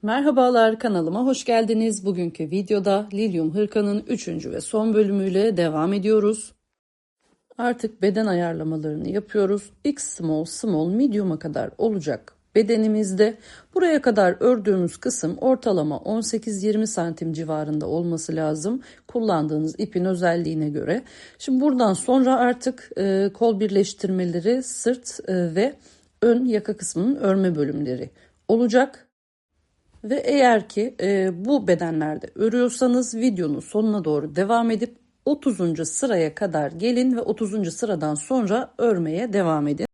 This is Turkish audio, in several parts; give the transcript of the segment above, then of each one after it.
Merhabalar, kanalıma hoş geldiniz. Bugünkü videoda Lilyum Hırka'nın 3. ve son bölümüyle devam ediyoruz. Artık beden ayarlamalarını yapıyoruz. X small, small, medium'a kadar olacak bedenimizde. Buraya kadar ördüğümüz kısım ortalama 18-20 santim civarında olması lazım. Kullandığınız ipin özelliğine göre. Şimdi buradan sonra artık kol birleştirmeleri, sırt ve ön yaka kısmının örme bölümleri olacak. Ve eğer ki bu bedenlerde örüyorsanız videonun sonuna doğru devam edip 30. sıraya kadar gelin ve 30. sıradan sonra örmeye devam edin.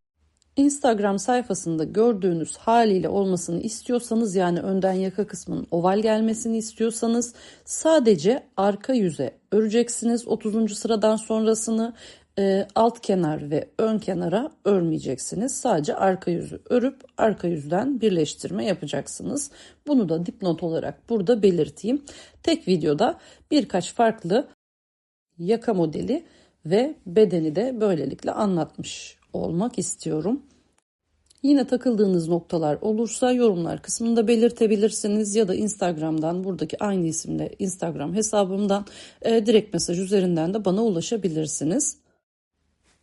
Instagram sayfasında gördüğünüz haliyle olmasını istiyorsanız, yani önden yaka kısmının oval gelmesini istiyorsanız sadece arka yüze öreceksiniz 30. sıradan sonrasını. Alt kenar ve ön kenara örmeyeceksiniz. Sadece arka yüzü örüp arka yüzden birleştirme yapacaksınız. Bunu da dipnot olarak burada belirteyim. Tek videoda birkaç farklı yaka modeli ve bedeni de böylelikle anlatmış olmak istiyorum. Yine takıldığınız noktalar olursa yorumlar kısmında belirtebilirsiniz ya da Instagram'dan, buradaki aynı isimle Instagram hesabımdan direkt mesaj üzerinden de bana ulaşabilirsiniz.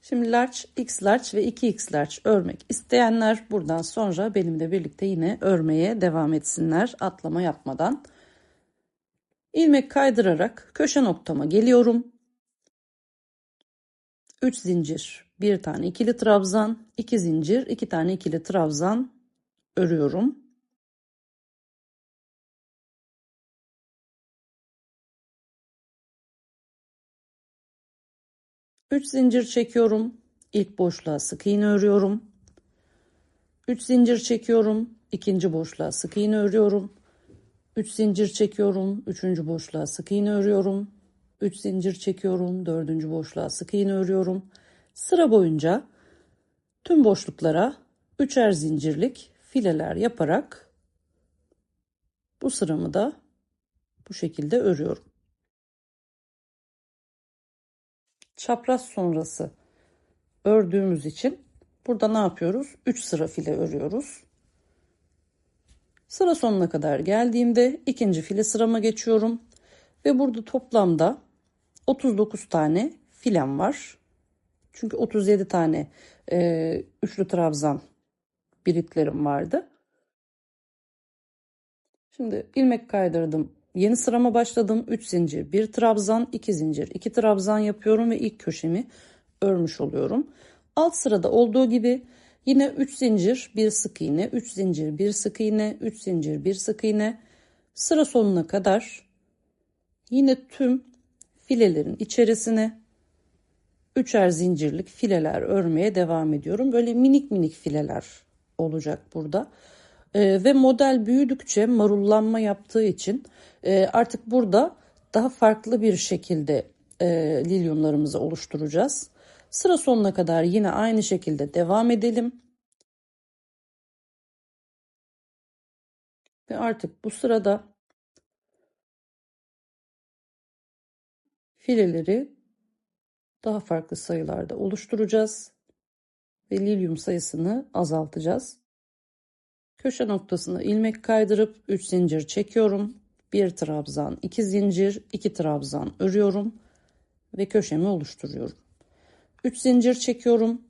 Şimdi large, x large ve 2x large örmek isteyenler buradan sonra benimle birlikte yine örmeye devam etsinler atlama yapmadan. İlmek kaydırarak köşe noktama geliyorum. 3 zincir, 1 tane ikili trabzan, 2 zincir, 2 tane ikili trabzan örüyorum. Üç zincir çekiyorum. İlk boşluğa sık iğne örüyorum. 3 zincir çekiyorum. İkinci boşluğa sık iğne örüyorum. 3 zincir çekiyorum. Üçüncü boşluğa sık iğne örüyorum. 3 zincir çekiyorum. Dördüncü boşluğa sık iğne örüyorum. Sıra boyunca tüm boşluklara üçer zincirlik fileler yaparak bu sıramı da bu şekilde örüyorum. Çapraz sonrası ördüğümüz için burada ne yapıyoruz? 3 sıra file örüyoruz. Sıra sonuna kadar geldiğimde ikinci file sırama geçiyorum ve burada toplamda 39 tane filem var. Çünkü 37 tane üçlü trabzan biritlerim vardı. Şimdi ilmek kaydırdım. Yeni sırama başladım. 3 zincir, 1 trabzan, 2 zincir, 2 trabzan yapıyorum ve ilk köşemi örmüş oluyorum. Alt sırada olduğu gibi yine 3 zincir, 1 sık iğne, 3 zincir, 1 sık iğne, 3 zincir, 1 sık iğne. Sıra sonuna kadar yine tüm filelerin içerisine üçer zincirlik fileler örmeye devam ediyorum. Böyle minik minik fileler olacak burada. Ve model büyüdükçe marullanma yaptığı için artık burada daha farklı bir şekilde lilyumlarımızı oluşturacağız. Sıra sonuna kadar yine aynı şekilde devam edelim. Ve artık bu sırada fileleri daha farklı sayılarda oluşturacağız ve lilyum sayısını azaltacağız. Köşe noktasına ilmek kaydırıp 3 zincir çekiyorum. 1 trabzan, 2 zincir, 2 trabzan örüyorum ve köşemi oluşturuyorum. 3 zincir çekiyorum.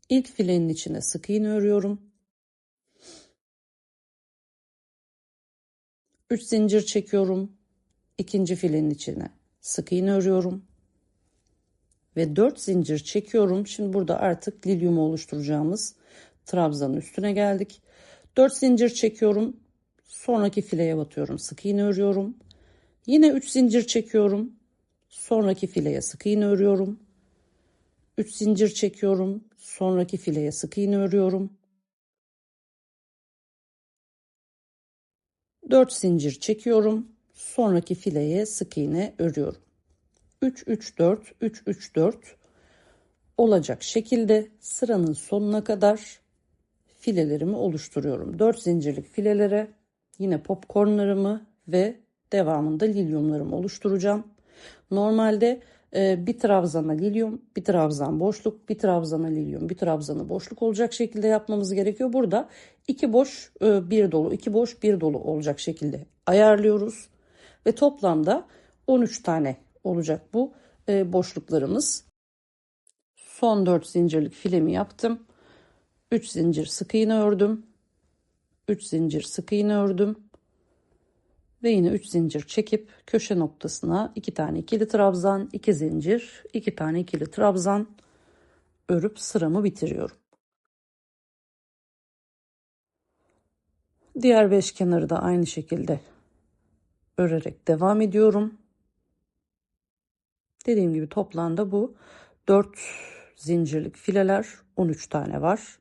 İlk filenin içine sık iğne örüyorum. 3 zincir çekiyorum. İkinci filenin içine sık iğne örüyorum. Ve 4 zincir çekiyorum. Şimdi burada artık lilyumu oluşturacağımız trabzanın üstüne geldik. 4 zincir çekiyorum. Sonraki fileye batıyorum. Sık iğne örüyorum. Yine 3 zincir çekiyorum. Sonraki fileye sık iğne örüyorum. 3 zincir çekiyorum. Sonraki fileye sık iğne örüyorum. 4 zincir çekiyorum. Sonraki fileye sık iğne örüyorum. 3 3 4 3 3 4 olacak şekilde sıranın sonuna kadar filelerimi oluşturuyorum. 4 zincirlik filelere yine popcornlarımı ve devamında lilyumlarımı oluşturacağım. Normalde Bir trabzana lilyum, bir trabzan boşluk, bir trabzana lilyum, bir trabzana boşluk olacak şekilde yapmamız gerekiyor. Burada 2 boş, 1 dolu, 2 boş, 1 dolu olacak şekilde ayarlıyoruz. Ve toplamda 13 tane olacak bu boşluklarımız. Son 4 zincirlik filemi yaptım. 3 zincir sık iğne ördüm. 3 zincir sık iğne ördüm. Ve yine 3 zincir çekip köşe noktasına 2 tane ikili trabzan, 2 zincir, 2 tane ikili trabzan örüp sıramı bitiriyorum. Diğer 5 kenarı da aynı şekilde örerek devam ediyorum. Dediğim gibi toplamda bu 4 zincirlik fileler, 13 tane var.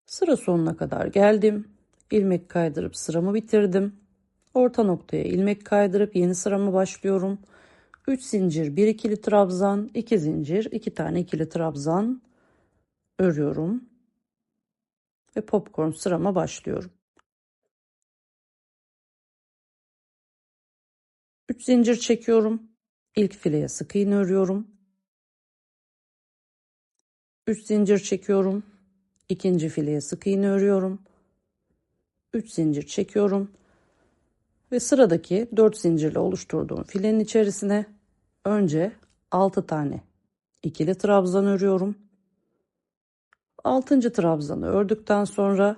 Sıra sonuna kadar geldim. İlmek kaydırıp sıramı bitirdim. Orta noktaya ilmek kaydırıp yeni sıramı başlıyorum. 3 zincir, 1 ikili trabzan, 2 zincir, 2 tane ikili trabzan örüyorum ve popcorn sırama başlıyorum. 3 zincir çekiyorum. İlk fileye sık iğne örüyorum. 3 zincir çekiyorum. İkinci fileye sık iğne örüyorum. 3 zincir çekiyorum ve sıradaki 4 zincirle oluşturduğum filenin içerisine önce 6 tane ikili trabzan örüyorum. 6. trabzanı ördükten sonra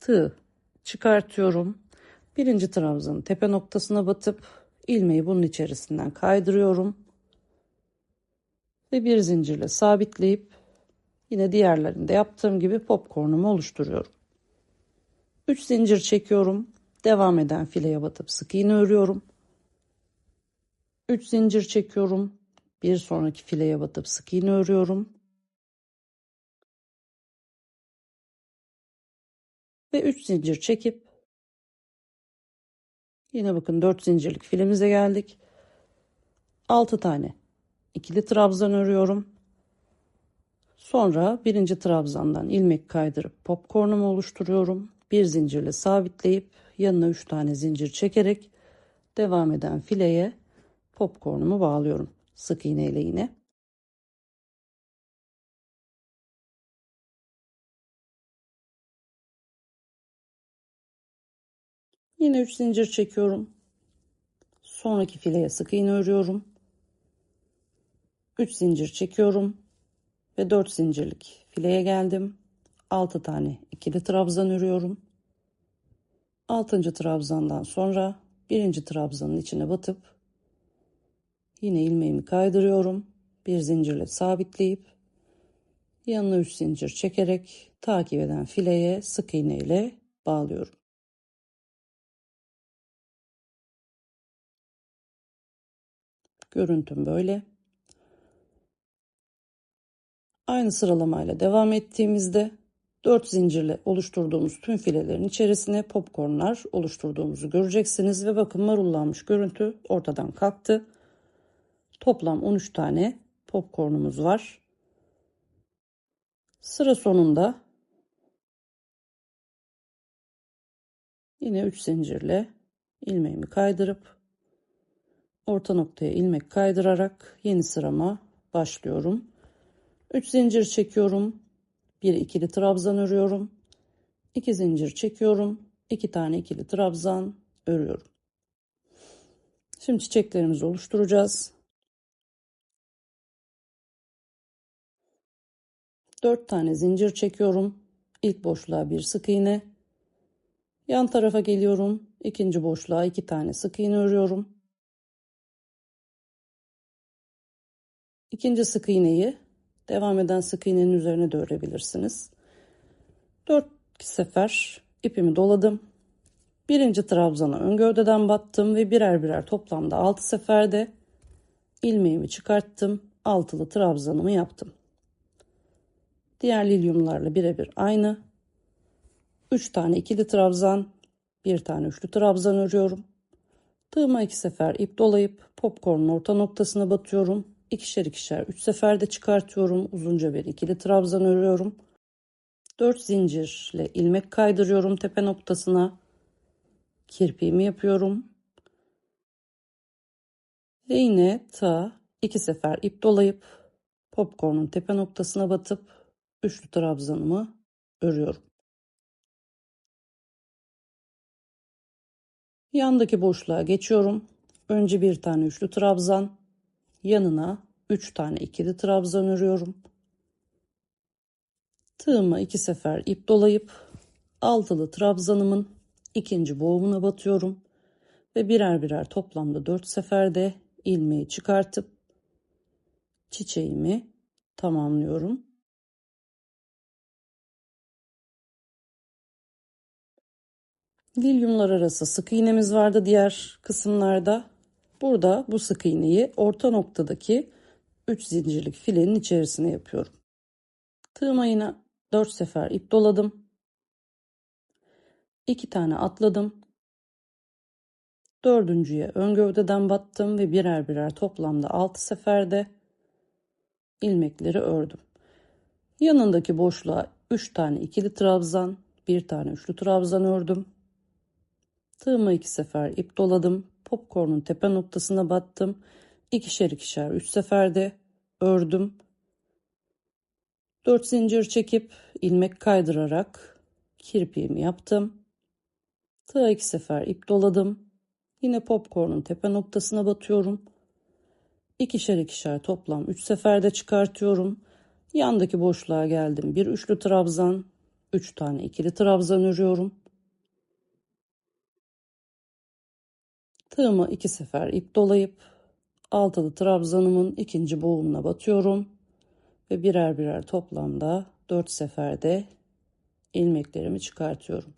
tığ çıkartıyorum. Birinci trabzanın tepe noktasına batıp ilmeği bunun içerisinden kaydırıyorum ve bir zincirle sabitleyip yine diğerlerinde yaptığım gibi popcornumu oluşturuyorum. 3 zincir çekiyorum. Devam eden fileye batıp sık iğne örüyorum. 3 zincir çekiyorum. Bir sonraki fileye batıp sık iğne örüyorum. Ve 3 zincir çekip yine bakın 4 zincirlik filemize geldik. 6 tane ikili trabzan örüyorum. Sonra birinci trabzandan ilmek kaydırıp popcornumu oluşturuyorum. Bir zincirle sabitleyip yanına 3 tane zincir çekerek devam eden fileye popcornumu bağlıyorum. Sık iğne ile yine. Yine 3 zincir çekiyorum. Sonraki fileye sık iğne örüyorum. 3 zincir çekiyorum ve 4 zincirlik fileye geldim. 6 tane ikili trabzan örüyorum. 6. trabzandan sonra birinci trabzanın içine batıp yine ilmeğimi kaydırıyorum. Bir zincirle sabitleyip yanına 3 zincir çekerek takip eden fileye sık iğne ile bağlıyorum. Görüntüm böyle. Aynı sıralamayla devam ettiğimizde 4 zincirle oluşturduğumuz tüm filelerin içerisine popcornlar oluşturduğumuzu göreceksiniz ve bakın marullanmış görüntü ortadan kalktı. Toplam 13 tane popcornumuz var. Sıra sonunda yine 3 zincirle ilmeğimi kaydırıp orta noktaya ilmek kaydırarak yeni sırama başlıyorum. 3 zincir çekiyorum. Bir ikili trabzan örüyorum. 2 zincir çekiyorum. 2 tane ikili trabzan örüyorum. Şimdi çiçeklerimizi oluşturacağız. 4 tane zincir çekiyorum. İlk boşluğa bir sık iğne. Yan tarafa geliyorum. İkinci boşluğa 2 tane sık iğne örüyorum. İkinci sık iğneyi devam eden sık iğnenin üzerine de örebilirsiniz. 4 sefer ipimi doladım. Birinci trabzana ön gövdeden battım ve birer birer toplamda 6 seferde ilmeğimi çıkarttım. Altılı trabzanımı yaptım. Diğer lilyumlarla birebir aynı. 3 tane ikili trabzan, bir tane üçlü trabzan örüyorum. Tığıma 2 sefer ip dolayıp popcornun orta noktasına batıyorum. İkişer ikişer 3 seferde çıkartıyorum. Uzunca bir ikili trabzan örüyorum. 4 zincirle ilmek kaydırıyorum tepe noktasına. Kirpiğimi yapıyorum. Ve yine tığa 2 sefer ip dolayıp popcorn'un tepe noktasına batıp üçlü trabzanımı örüyorum. Yandaki boşluğa geçiyorum. Önce bir tane üçlü trabzan, yanına 3 tane ikili trabzan örüyorum. Tığıma 2 sefer ip dolayıp altılı trabzanımın ikinci boğumuna batıyorum ve birer birer toplamda 4 seferde ilmeği çıkartıp çiçeğimi tamamlıyorum. Lilyumlar arası sık iğnemiz vardı diğer kısımlarda. Burada bu sık iğneyi orta noktadaki 3 zincirlik filenin içerisine yapıyorum. Tığıma yine 4 sefer ip doladım. 2 tane atladım. Dördüncüye ön gövdeden battım ve birer birer toplamda 6 seferde ilmekleri ördüm. Yanındaki boşluğa 3 tane ikili trabzan, 1 tane üçlü trabzan ördüm. Tığıma 2 sefer ip doladım. Popcorn'un tepe noktasına battım. İkişer ikişer 3 seferde ördüm. 4 zincir çekip ilmek kaydırarak kirpiğimi yaptım. Tığa 2 sefer ip doladım. Yine popcorn'un tepe noktasına batıyorum. İkişer ikişer toplam 3 seferde çıkartıyorum. Yandaki boşluğa geldim. Bir üçlü trabzan, 3 tane ikili trabzan örüyorum. Tığıma 2 sefer ip dolayıp altılı trabzanımın ikinci boğumuna batıyorum ve birer birer toplamda 4 seferde ilmeklerimi çıkartıyorum.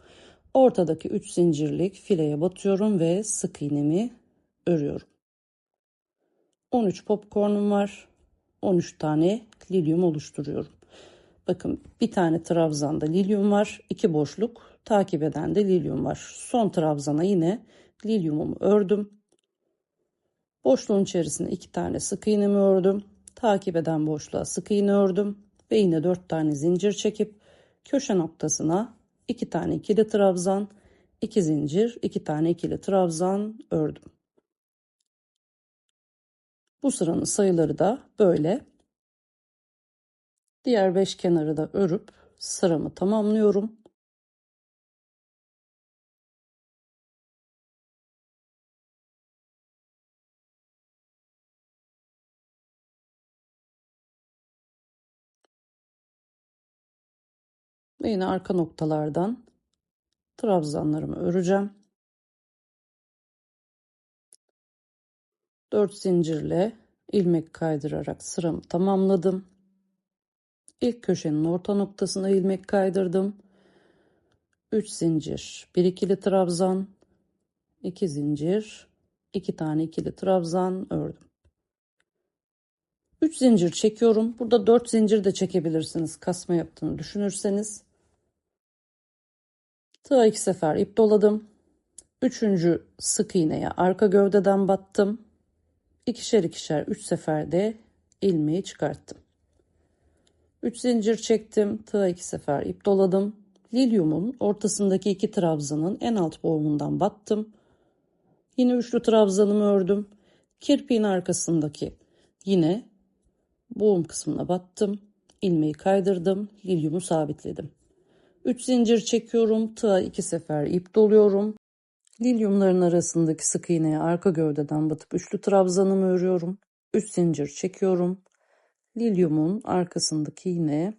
Ortadaki 3 zincirlik fileye batıyorum ve sık iğnemi örüyorum. 13 popcornum var. 13 tane lilyum oluşturuyorum. Bakın bir tane trabzanda lilyum var. 2 boşluk takip eden de lilyum var. Son trabzana yine lilyumumu ördüm. Boşluğun içerisine 2 tane sık iğnemi ördüm. Takip eden boşluğa sık iğne ördüm. Ve yine 4 tane zincir çekip köşe noktasına 2 tane ikili trabzan, 2 zincir, 2 tane ikili trabzan ördüm. Bu sıranın sayıları da böyle. Diğer 5 kenarı da örüp sıramı tamamlıyorum. Ve yine arka noktalardan trabzanlarımı öreceğim. 4 zincirle ilmek kaydırarak sıramı tamamladım. İlk köşenin orta noktasına ilmek kaydırdım. 3 zincir, 1 ikili trabzan, 2 zincir, 2 tane ikili trabzan ördüm. 3 zincir çekiyorum. Burada 4 zincir de çekebilirsiniz kasma yaptığını düşünürseniz. Tığa 2 sefer ip doladım. 3. sık iğneye arka gövdeden battım. İkişer ikişer 3 seferde ilmeği çıkarttım. 3 zincir çektim. Tığa 2 sefer ip doladım. Lilyumun ortasındaki 2 trabzanın en alt boğumundan battım. Yine üçlü trabzanımı ördüm. Kirpiğin arkasındaki yine boğum kısmına battım. İlmeği kaydırdım. Lilyumu sabitledim. 3 zincir çekiyorum. Tığa 2 sefer ip doluyorum. Lilyumların arasındaki sık iğneye arka gövdeden batıp üçlü trabzanımı örüyorum. 3 zincir çekiyorum. Lilyumun arkasındaki yine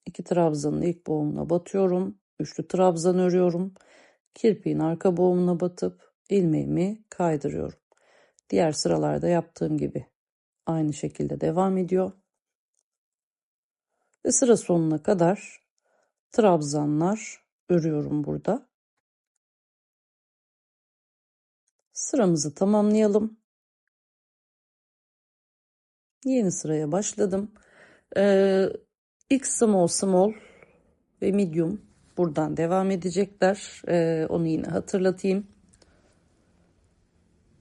2 trabzanın ilk boğumuna batıyorum. Üçlü trabzan örüyorum. Kirpiğin arka boğumuna batıp ilmeğimi kaydırıyorum. Diğer sıralarda yaptığım gibi aynı şekilde devam ediyor. Ve sıra sonuna kadar trabzanlar örüyorum burada. Sıramızı tamamlayalım. Yeni sıraya başladım. İlk small small ve medium buradan devam edecekler. Onu yine hatırlatayım.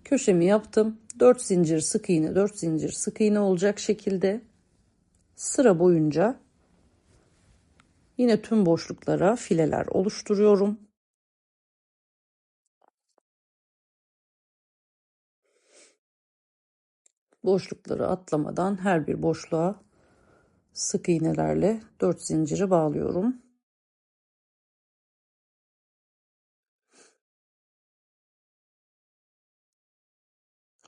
Köşemi yaptım. 4 zincir sık iğne, 4 zincir sık iğne olacak şekilde sıra boyunca yine tüm boşluklara fileler oluşturuyorum. Boşlukları atlamadan her bir boşluğa sık iğnelerle 4 zinciri bağlıyorum.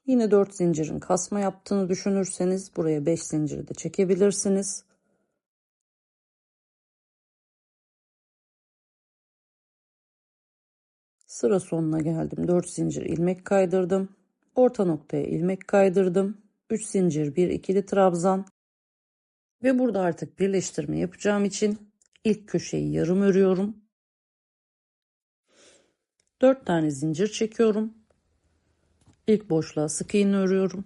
Yine 4 zincirin kasma yaptığını düşünürseniz buraya 5 zinciri de çekebilirsiniz. Sıra sonuna geldim. 4 zincir ilmek kaydırdım. Orta noktaya ilmek kaydırdım. 3 zincir, bir ikili trabzan. Ve burada artık birleştirme yapacağım için ilk köşeyi yarım örüyorum. 4 tane zincir çekiyorum. İlk boşluğa sık iğne örüyorum.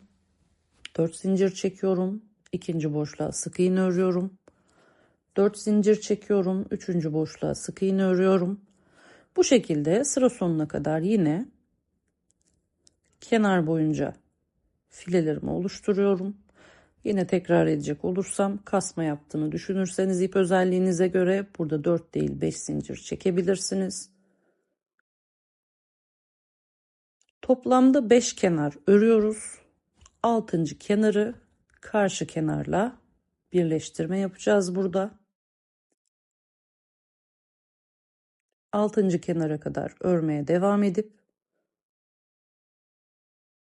4 zincir çekiyorum. İkinci boşluğa sık iğne örüyorum. 4 zincir çekiyorum. Üçüncü boşluğa sık iğne örüyorum. Bu şekilde sıra sonuna kadar yine kenar boyunca filelerimi oluşturuyorum. Yine tekrar edecek olursam, kasma yaptığını düşünürseniz ip özelliğinize göre burada 4 değil 5 zincir çekebilirsiniz. Toplamda 5 kenar örüyoruz. 6. kenarı karşı kenarla birleştirme yapacağız burada. 6. kenara kadar örmeye devam edip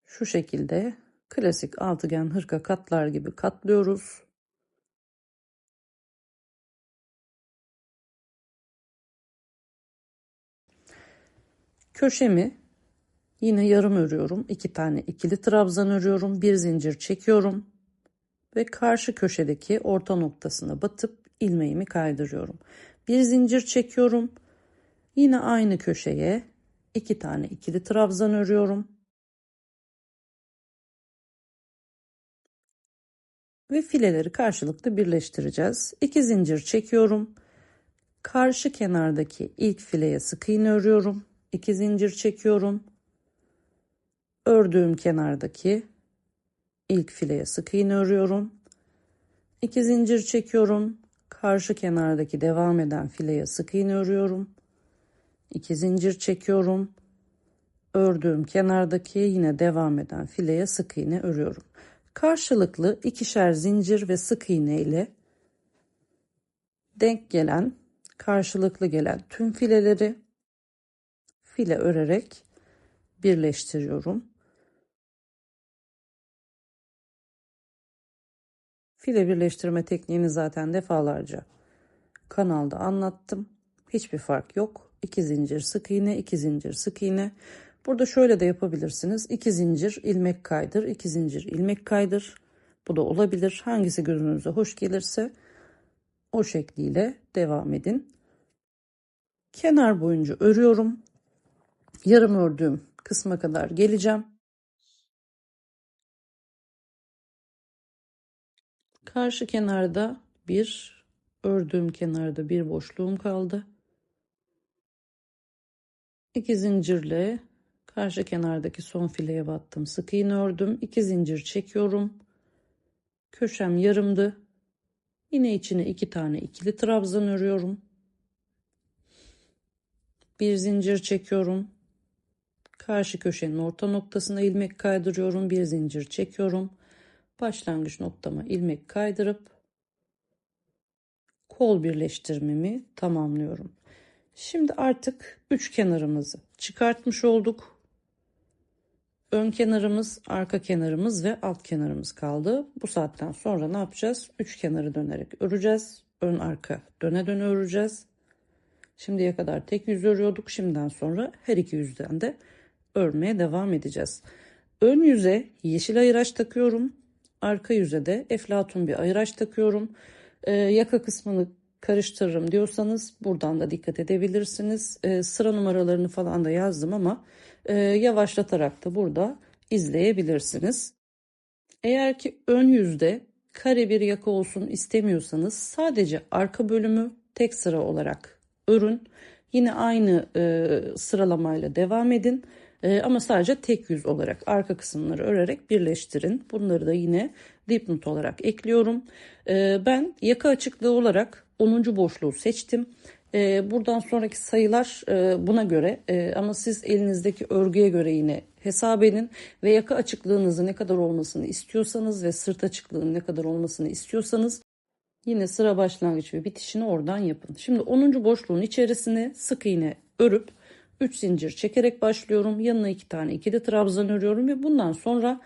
şu şekilde klasik altıgen hırka katlar gibi katlıyoruz. Köşemi yine yarım örüyorum. 2 tane ikili trabzan örüyorum. Bir zincir çekiyorum ve karşı köşedeki orta noktasına batıp ilmeğimi kaydırıyorum. Bir zincir çekiyorum. Yine aynı köşeye 2 tane ikili trabzan örüyorum. Ve fileleri karşılıklı birleştireceğiz. 2 zincir çekiyorum. Karşı kenardaki ilk fileye sık iğne örüyorum. 2 zincir çekiyorum. Ördüğüm kenardaki ilk fileye sık iğne örüyorum. 2 zincir çekiyorum. Karşı kenardaki devam eden fileye sık iğne örüyorum. 2 zincir çekiyorum. Ördüğüm kenardaki yine devam eden fileye sık iğne örüyorum. Karşılıklı ikişer zincir ve sık iğne ile denk gelen, karşılıklı gelen tüm fileleri file örerek birleştiriyorum. File birleştirme tekniğini zaten defalarca kanalda anlattım. Hiçbir fark yok. 2 zincir sık iğne, 2 zincir sık iğne. Burada şöyle de yapabilirsiniz. 2 zincir ilmek kaydır, 2 zincir ilmek kaydır. Bu da olabilir. Hangisi gözünüze hoş gelirse o şekliyle devam edin. Kenar boyunca örüyorum. Yarım ördüğüm kısma kadar geleceğim. Karşı kenarda ördüğüm kenarda bir boşluğum kaldı. 2 zincirle karşı kenardaki son fileye battım. Sık iğne ördüm. 2 zincir çekiyorum. Köşem yarımdı. Yine içine 2 tane ikili trabzan örüyorum. Bir zincir çekiyorum. Karşı köşenin orta noktasına ilmek kaydırıyorum. Bir zincir çekiyorum. Başlangıç noktama ilmek kaydırıp kol birleştirmemi tamamlıyorum. Şimdi artık 3 kenarımızı çıkartmış olduk. Ön kenarımız, arka kenarımız ve alt kenarımız kaldı. Bu saatten sonra ne yapacağız? 3 kenarı dönerek öreceğiz. Ön arka döne döne öreceğiz. Şimdiye kadar tek yüz örüyorduk. Şimdiden sonra her iki yüzden de örmeye devam edeceğiz. Ön yüze yeşil ayıraç takıyorum. Arka yüze de eflatun bir ayıraç takıyorum. Yaka kısmını karıştırırım diyorsanız buradan da dikkat edebilirsiniz. Sıra numaralarını falan da yazdım ama yavaşlatarak da burada izleyebilirsiniz. Eğer ki ön yüzde kare bir yaka olsun istemiyorsanız sadece arka bölümü tek sıra olarak örün. Yine aynı sıralamayla devam edin. Ama sadece tek yüz olarak arka kısımları örerek birleştirin. Bunları da yine dipnot olarak ekliyorum. Ben yaka açıklığı olarak 10. boşluğu seçtim. Buradan sonraki sayılar buna göre, ama siz elinizdeki örgüye göre yine hesap edin ve yaka açıklığınızı ne kadar olmasını istiyorsanız ve sırt açıklığının ne kadar olmasını istiyorsanız yine sıra başlangıç ve bitişini oradan yapın. Şimdi 10. boşluğun içerisine sık iğne örüp 3 zincir çekerek başlıyorum. Yanına 2 tane ikili trabzan örüyorum ve bundan sonra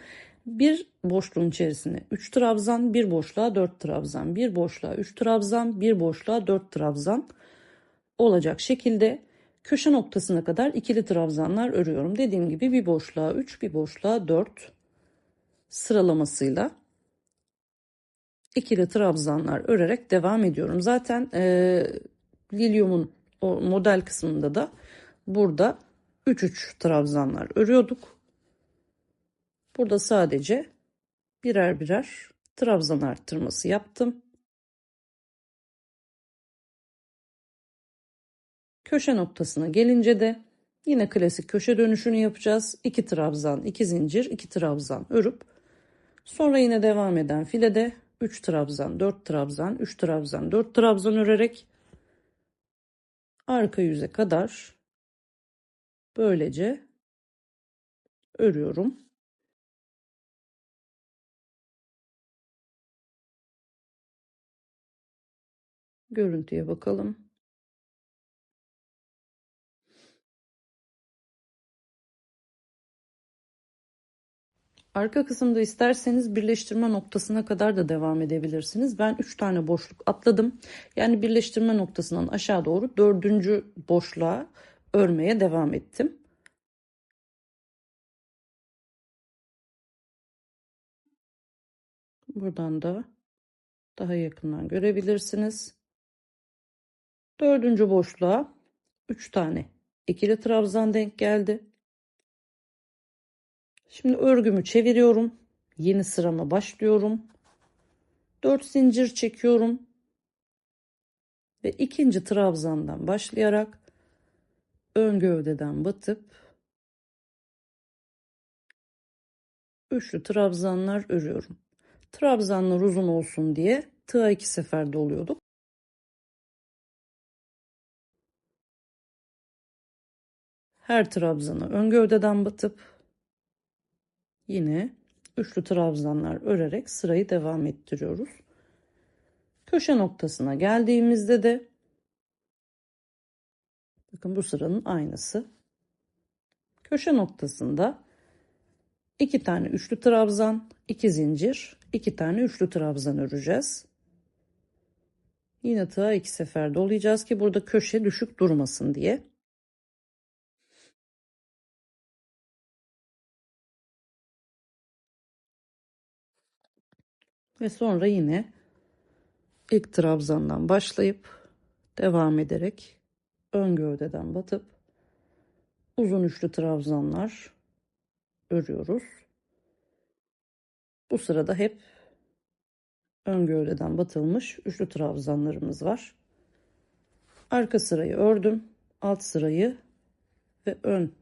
bir boşluğun içerisine 3 trabzan, bir boşluğa 4 trabzan, bir boşluğa 3 trabzan, bir boşluğa 4 trabzan olacak şekilde köşe noktasına kadar ikili trabzanlar örüyorum. Dediğim gibi bir boşluğa 3, bir boşluğa 4 sıralamasıyla ikili trabzanlar örerek devam ediyorum. Zaten lilyumun o model kısmında da burada 3-3 trabzanlar örüyorduk. Burada sadece birer birer trabzan arttırması yaptım. Köşe noktasına gelince de yine klasik köşe dönüşünü yapacağız. 2 trabzan, 2 zincir, 2 trabzan örüp sonra yine devam eden filede 3 trabzan, 4 trabzan, 3 trabzan, 4 trabzan örerek arka yüze kadar böylece örüyorum. Görüntüye bakalım. Arka kısımda isterseniz birleştirme noktasına kadar da devam edebilirsiniz. Ben 3 tane boşluk atladım. Yani birleştirme noktasından aşağı doğru 4. boşluğa örmeye devam ettim. Buradan da daha yakından görebilirsiniz. 4. boşluğa 3 tane ikili trabzan denk geldi. Şimdi örgümü çeviriyorum. Yeni sırama başlıyorum. 4 zincir çekiyorum. Ve ikinci trabzandan başlayarak ön gövdeden batıp üçlü trabzanlar örüyorum. Trabzanlar uzun olsun diye tığa 2 seferde oluyorduk. Her trabzana ön gövdeden batıp yine üçlü trabzanlar örerek sırayı devam ettiriyoruz. Köşe noktasına geldiğimizde de bakın bu sıranın aynısı. Köşe noktasında 2 tane üçlü trabzan, 2 zincir, 2 tane üçlü trabzan öreceğiz. Yine tığa 2 sefer dolayacağız ki burada köşe düşük durmasın diye. Ve sonra yine ilk trabzandan başlayıp devam ederek ön gövdeden batıp uzun üçlü trabzanlar örüyoruz. Bu sırada hep ön gövdeden batılmış üçlü trabzanlarımız var. Arka sırayı ördüm. Alt sırayı ve ön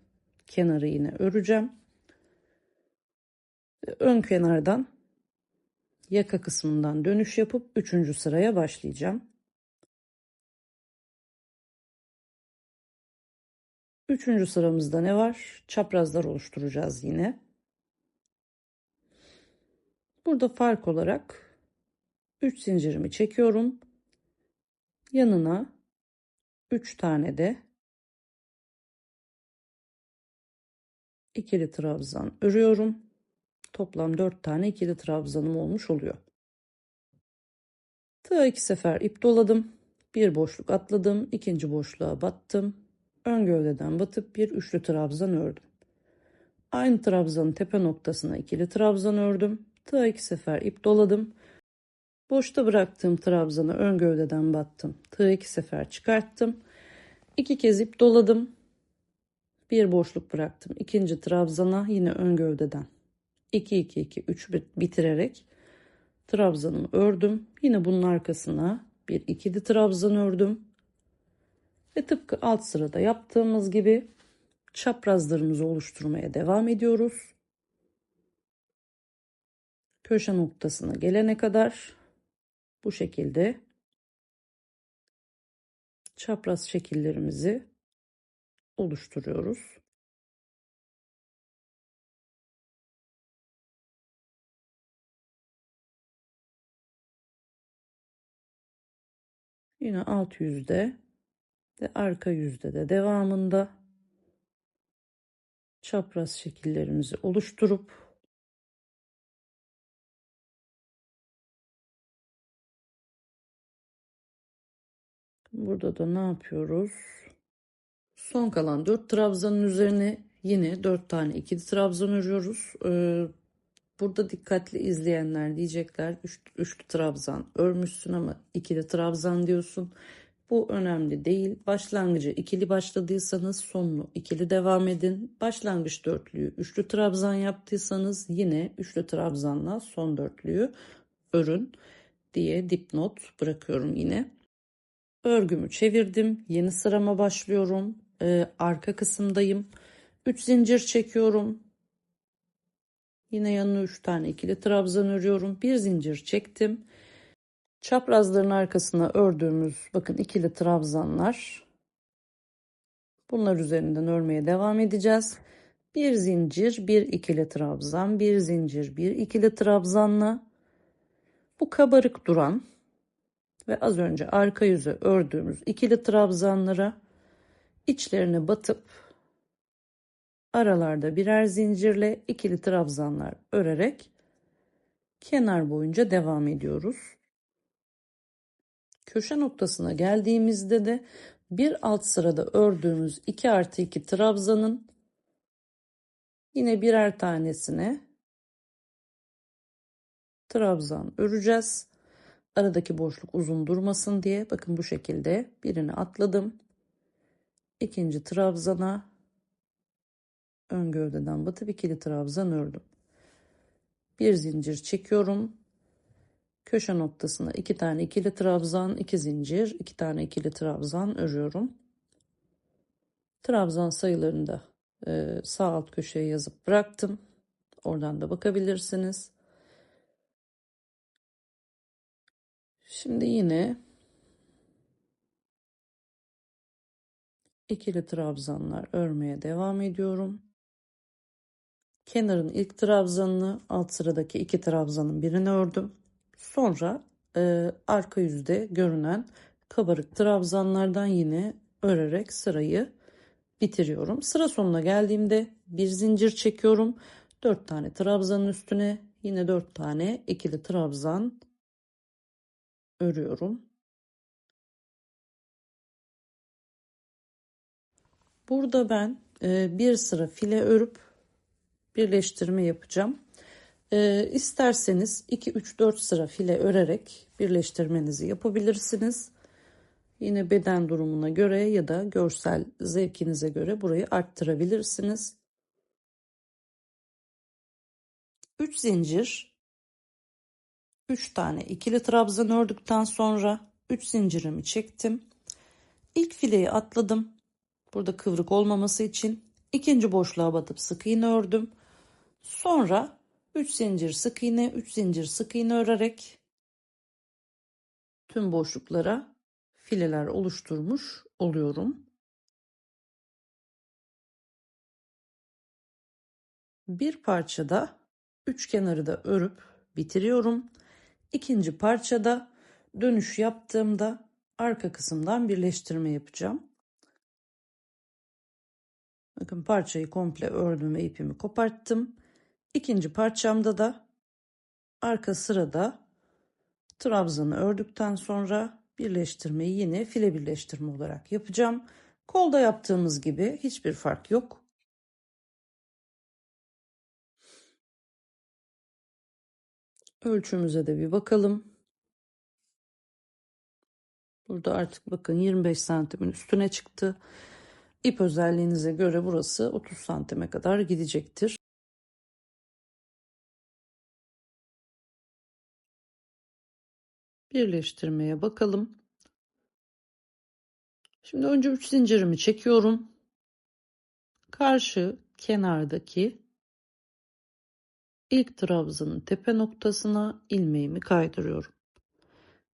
kenarı yine öreceğim. Ve ön kenardan yaka kısmından dönüş yapıp 3. sıraya başlayacağım. 3. sıramızda ne var? Çaprazlar oluşturacağız yine. Burada fark olarak 3 zincirimi çekiyorum. Yanına 3 tane de ikili trabzan örüyorum. Toplam 4 tane ikili trabzanım olmuş oluyor. Tığa 2 sefer ip doladım. Bir boşluk atladım. İkinci boşluğa battım. Ön gövdeden batıp bir üçlü trabzan ördüm. Aynı trabzanın tepe noktasına ikili trabzan ördüm. Tığa 2 sefer ip doladım. Boşta bıraktığım trabzanı ön gövdeden battım. Tığa 2 sefer çıkarttım. 2 kez ip doladım. Bir boşluk bıraktım. İkinci trabzana yine ön gövdeden 2 2 2 3 bitirerek trabzanımı ördüm. Yine bunun arkasına bir ikili trabzan ördüm. Ve tıpkı alt sırada yaptığımız gibi çaprazlarımızı oluşturmaya devam ediyoruz. Köşe noktasına gelene kadar bu şekilde çapraz şekillerimizi oluşturuyoruz. Yine alt yüzde ve arka yüzde de devamında çapraz şekillerimizi oluşturup burada da ne yapıyoruz? Son kalan 4 trabzanın üzerine yine 4 tane ikili trabzan örüyoruz. Burada dikkatli izleyenler diyecekler üçlü trabzan örmüşsün ama ikili trabzan diyorsun. Bu önemli değil. Başlangıcı ikili başladıysanız sonunu ikili devam edin. Başlangıç dörtlüyü üçlü trabzan yaptıysanız yine üçlü trabzanla son dörtlüyü örün diye dipnot bırakıyorum yine. Örgümü çevirdim. Yeni sırama başlıyorum. Arka kısımdayım. 3 zincir çekiyorum. Yine yanına 3 tane ikili trabzan örüyorum. Bir zincir çektim. Çaprazların arkasına ördüğümüz bakın ikili trabzanlar. Bunlar üzerinden örmeye devam edeceğiz. Bir zincir, bir ikili trabzan, bir zincir, bir ikili trabzanla bu kabarık duran ve az önce arka yüze ördüğümüz ikili trabzanlara içlerine batıp aralarda birer zincirle ikili trabzanlar örerek kenar boyunca devam ediyoruz. Köşe noktasına geldiğimizde de bir alt sırada ördüğümüz 2 artı 2 trabzanın yine birer tanesine trabzan öreceğiz. Aradaki boşluk uzun durmasın diye bakın bu şekilde birini atladım. İkinci trabzana ön gövdeden batıp ikili trabzan ördüm. Bir zincir çekiyorum. Köşe noktasına 2 tane ikili trabzan, 2 zincir, 2 tane ikili trabzan örüyorum. Trabzan sayılarını da sağ alt köşeye yazıp bıraktım. Oradan da bakabilirsiniz. Şimdi yine ikili trabzanlar örmeye devam ediyorum. Kenarın ilk trabzanını alt sıradaki 2 trabzanın birini ördüm. Sonra arka yüzde görünen kabarık trabzanlardan yine örerek sırayı bitiriyorum. Sıra sonuna geldiğimde bir zincir çekiyorum. 4 tane trabzanın üstüne yine 4 tane ikili trabzan örüyorum. Burada ben bir sıra file örüp birleştirme yapacağım. İsterseniz 2 3 4 sıra file örerek birleştirmenizi yapabilirsiniz. Yine beden durumuna göre ya da görsel zevkinize göre burayı arttırabilirsiniz. 3 zincir, 3 tane ikili trabzan ördükten sonra 3 zincirimi çektim. İlk fileyi atladım. Burada kıvrık olmaması için ikinci boşluğa batıp sık iğne ördüm. Sonra 3 zincir sık iğne, 3 zincir sık iğne örerek tüm boşluklara fileler oluşturmuş oluyorum. Bir parçada üç kenarı da örüp bitiriyorum. İkinci parçada dönüş yaptığımda arka kısımdan birleştirme yapacağım. Bakın parçayı komple ördüm ve ipimi koparttım. İkinci parçamda da arka sırada trabzanı ördükten sonra birleştirmeyi yine file birleştirme olarak yapacağım. Kolda yaptığımız gibi hiçbir fark yok. Ölçümüze de bir bakalım. Burada artık bakın 25 santimin üstüne çıktı. İp özelliğinize göre burası 30 santime kadar gidecektir. Birleştirmeye bakalım. Şimdi önce 3 zincirimi çekiyorum. Karşı kenardaki ilk trabzanın tepe noktasına ilmeğimi kaydırıyorum.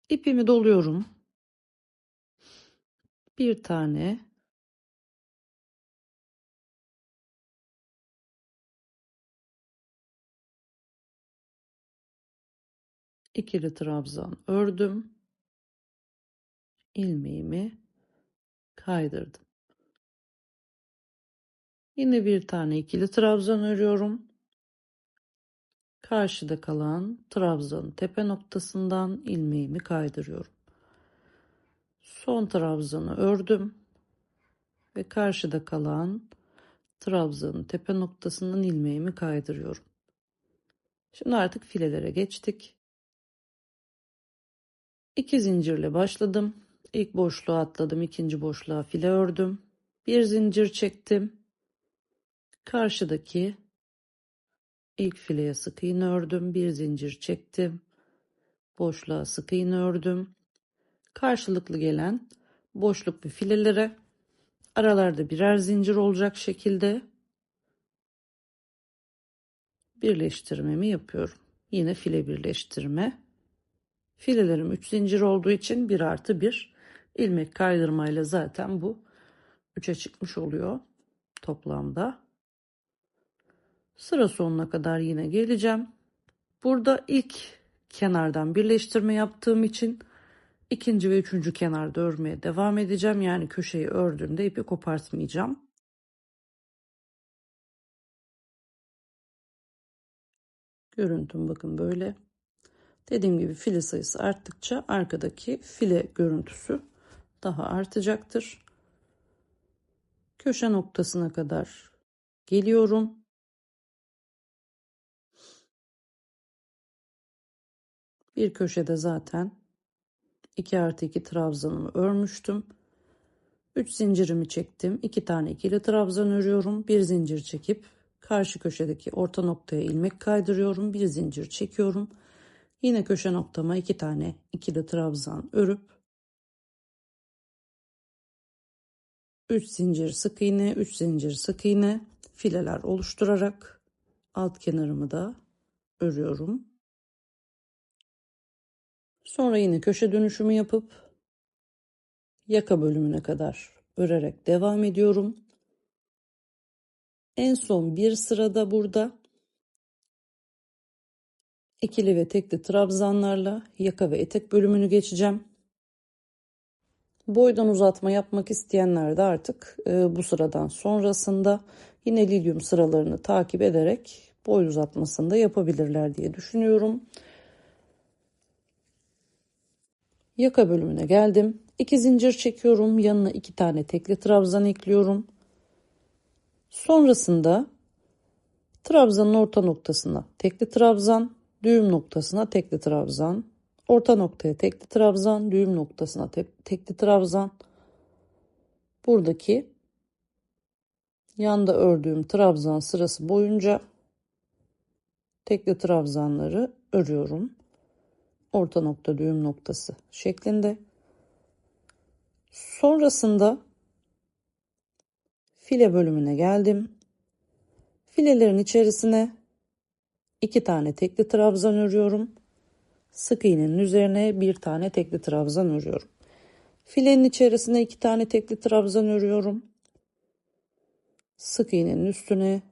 İpimi doluyorum. Bir tane ikili trabzan ördüm. İlmeğimi kaydırdım. Yine bir tane ikili trabzan örüyorum. Karşıda kalan trabzanın tepe noktasından ilmeğimi kaydırıyorum. Son trabzanı ördüm ve karşıda kalan trabzanın tepe noktasından ilmeğimi kaydırıyorum. Şimdi artık filelere geçtik. 2 zincirle başladım. İlk boşluğa atladım, ikinci boşluğa file ördüm. Bir zincir çektim. Karşıdaki ilk fileye sık iğne ördüm, bir zincir çektim. Boşluğa sık iğne ördüm. Karşılıklı gelen boşluk ve filelere aralarda birer zincir olacak şekilde birleştirmemi yapıyorum. Yine file birleştirme. Filelerim 3 zincir olduğu için 1+1 ilmek kaydırmayla zaten bu 3'e çıkmış oluyor toplamda. Sıra sonuna kadar yine geleceğim. Burada ilk kenardan birleştirme yaptığım için ikinci ve üçüncü kenarda örmeye devam edeceğim. Yani köşeyi ördüğümde ipi kopartmayacağım. Görüntüm bakın böyle. Dediğim gibi file sayısı arttıkça arkadaki file görüntüsü daha artacaktır. Köşe noktasına kadar geliyorum. Bir köşede zaten 2+2 trabzanımı örmüştüm. 3 zincirimi çektim. 2 tane ikili trabzan örüyorum. Bir zincir çekip karşı köşedeki orta noktaya ilmek kaydırıyorum. Bir zincir çekiyorum. Yine köşe noktama 2 tane ikili trabzan örüp 3 zincir sık iğne, 3 zincir sık iğne fileler oluşturarak alt kenarımı da örüyorum. Sonra yine köşe dönüşümü yapıp yaka bölümüne kadar örerek devam ediyorum. En son bir sırada burada ikili ve tekli trabzanlarla yaka ve etek bölümünü geçeceğim. Boydan uzatma yapmak isteyenler de artık bu sıradan sonrasında yine lilyum sıralarını takip ederek boy uzatmasını da yapabilirler diye düşünüyorum. Yaka bölümüne geldim. 2 zincir çekiyorum. Yanına 2 tane tekli trabzan ekliyorum. Sonrasında trabzanın orta noktasına tekli trabzan, düğüm noktasına tekli trabzan, orta noktaya tekli trabzan, düğüm noktasına tekli trabzan. Buradaki yanda ördüğüm trabzan sırası boyunca tekli trabzanları örüyorum. Orta nokta, düğüm noktası şeklinde. Sonrasında file bölümüne geldim. Filelerin içerisine 2 tane tekli trabzan örüyorum. Sık iğnenin üzerine bir tane tekli trabzan örüyorum. Filenin içerisine 2 tane tekli trabzan örüyorum. Sık iğnenin üstüne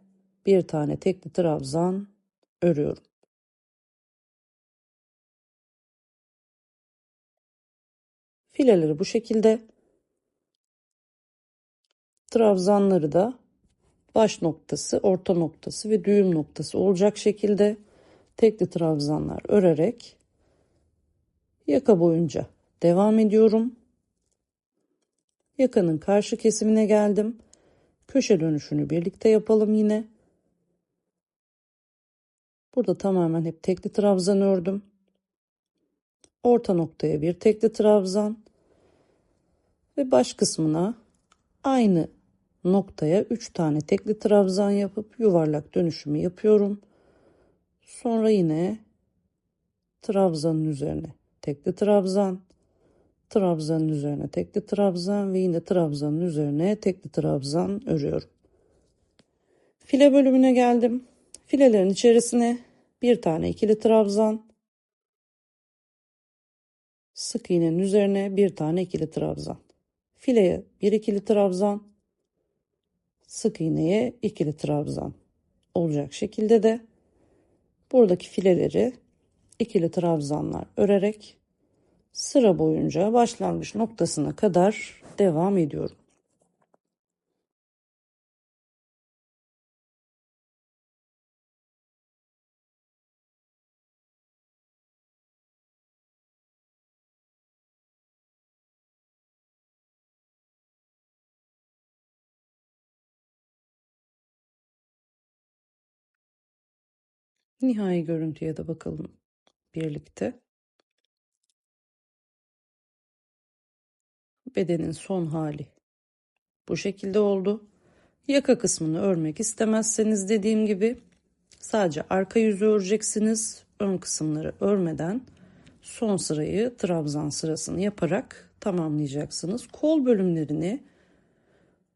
bir tane tekli trabzan örüyorum. Fileleri bu şekilde, trabzanları da baş noktası, orta noktası ve düğüm noktası olacak şekilde tekli trabzanlar örerek yaka boyunca devam ediyorum. Yakanın karşı kesimine geldim. Köşe dönüşünü birlikte yapalım yine. Burada tamamen hep tekli trabzan ördüm. Orta noktaya bir tekli trabzan ve baş kısmına aynı noktaya 3 tane tekli trabzan yapıp yuvarlak dönüşümü yapıyorum. Sonra yine trabzanın üzerine tekli trabzan, trabzanın üzerine tekli trabzan ve yine trabzanın üzerine tekli trabzan örüyorum. File bölümüne geldim. Filelerin içerisine bir tane ikili trabzan, sık iğnenin üzerine bir tane ikili trabzan. Fileye bir ikili trabzan, sık iğneye ikili trabzan olacak şekilde de buradaki fileleri ikili trabzanlar örerek sıra boyunca başlangıç noktasına kadar devam ediyorum. Nihai görüntüye de bakalım birlikte. Bedenin son hali bu şekilde oldu. Yaka kısmını örmek istemezseniz dediğim gibi sadece arka yüzü öreceksiniz. Ön kısımları örmeden son sırayı trabzan sırasını yaparak tamamlayacaksınız. Kol bölümlerini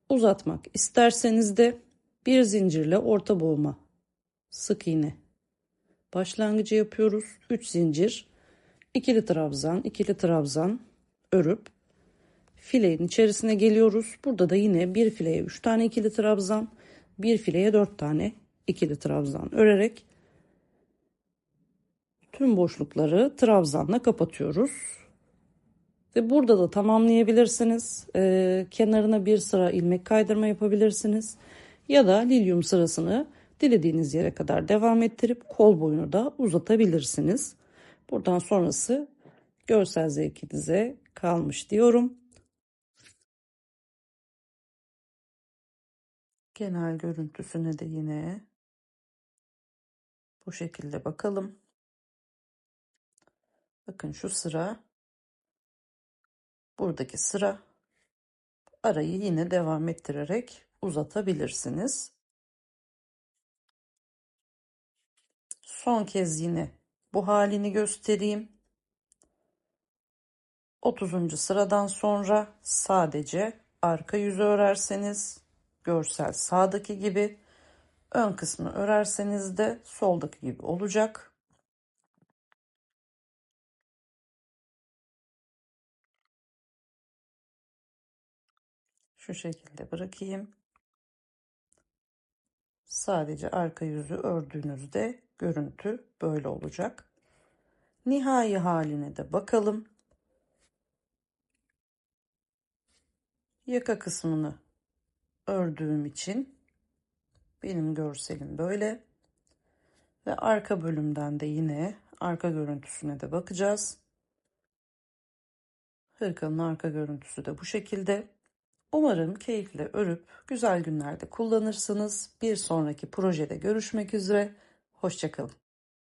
uzatmak isterseniz de bir zincirle orta boğma sık iğne başlangıcı yapıyoruz. 3 zincir, ikili trabzan örüp filenin içerisine geliyoruz. Burada da yine bir fileye 3 tane ikili trabzan, bir fileye 4 tane ikili trabzan örerek tüm boşlukları trabzanla kapatıyoruz. Ve burada da tamamlayabilirsiniz. Kenarına bir sıra ilmek kaydırma yapabilirsiniz. Ya da lilyum sırasını dilediğiniz yere kadar devam ettirip kol boyunu da uzatabilirsiniz. Buradan sonrası görsel zevkinize kalmış diyorum. Genel görüntüsüne de yine bu şekilde bakalım. Bakın şu sıra, buradaki sıra, arayı yine devam ettirerek uzatabilirsiniz. Son kez yine bu halini göstereyim. 30. sıradan sonra sadece arka yüzü örerseniz görsel sağdaki gibi, ön kısmı örerseniz de soldaki gibi olacak. Şu şekilde bırakayım. Sadece arka yüzü ördüğünüzde görüntü böyle olacak. Nihai haline de bakalım. Yaka kısmını ördüğüm için benim görselim böyle. Ve arka bölümden de yine arka görüntüsüne de bakacağız. Hırkanın arka görüntüsü de bu şekilde. Umarım keyifle örüp güzel günlerde kullanırsınız. Bir sonraki projede görüşmek üzere. Hoşça kalın.